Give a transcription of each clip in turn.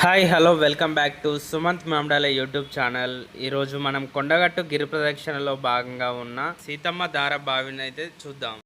Hi hello welcome back to Sumanth Mamdala YouTube channel. ఈరోజు మనం కొండగట్టు గిరి ప్రదక్షిణలో భాగంగా ఉన్న సీతమ్మ ధార బావిని అయితే చూద్దాం.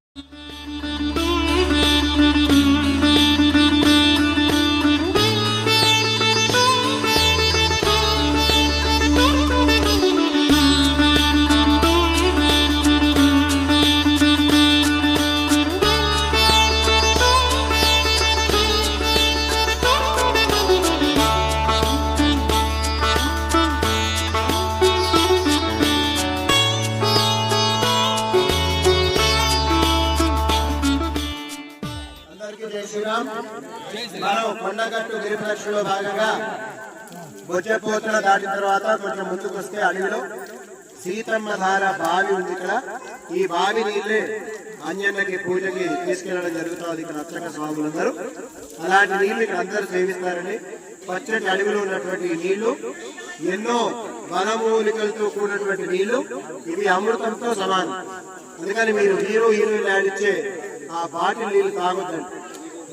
మనం కొండగట్టు గిరి ప్రదక్షిణలో భాగంగా బొజ్జపోతుల దాటిన తర్వాత కొంచెం ముందుకు వస్తే అడవిలో సీతమ్మ ధార బావి ఉంది. ఇక్కడ ఈ బావి నీళ్ళే అంజన్నకి పూజకి తీసుకెళ్లడం జరుగుతుంది. ఇక్కడ అర్చక స్వాములందరూ అలాంటి నీళ్లు ఇక్కడ అందరూ సేవిస్తారండి. పచ్చటి అడవిలో ఉన్నటువంటి నీళ్లు ఎన్నో వనమూలికలతో కూడినటువంటి నీళ్లు, ఇవి అమృతంతో సమానం. అందుకని మీరు హీరోయిన్ ఆడిచ్చే ఆ బాటిల్ నీళ్లు తాగొద్దండి.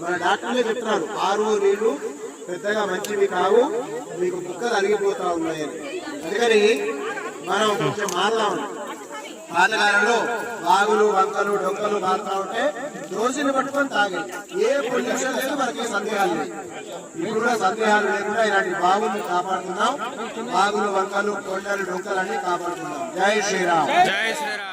మన డాక్టర్లే చెప్తున్నారు ఆరు నీళ్లు పెద్దగా మంచివి కావు, మీకు కుక్కలు అరిగిపోతా ఉన్నాయని. అందుకని మనం కొంచెం మారుతాం. పాతకాలంలో వాగులు వంకలు డొక్కలు మారుతా ఉంటే రోజుని పట్టుకొని తాగాలి. ఏ పొల్యూషన్ లేదు, మనకి సందేహాలు లేదు. ఇప్పుడు కూడా సందేహాలు లేకుండా ఇలాంటి బావుల్ని కాపాడుతున్నాం. వాగులు వంకలు కొండలు డొక్కలన్నీ కాపాడుతున్నాం. జై శ్రీరామ్. జై శ్రీరామ్.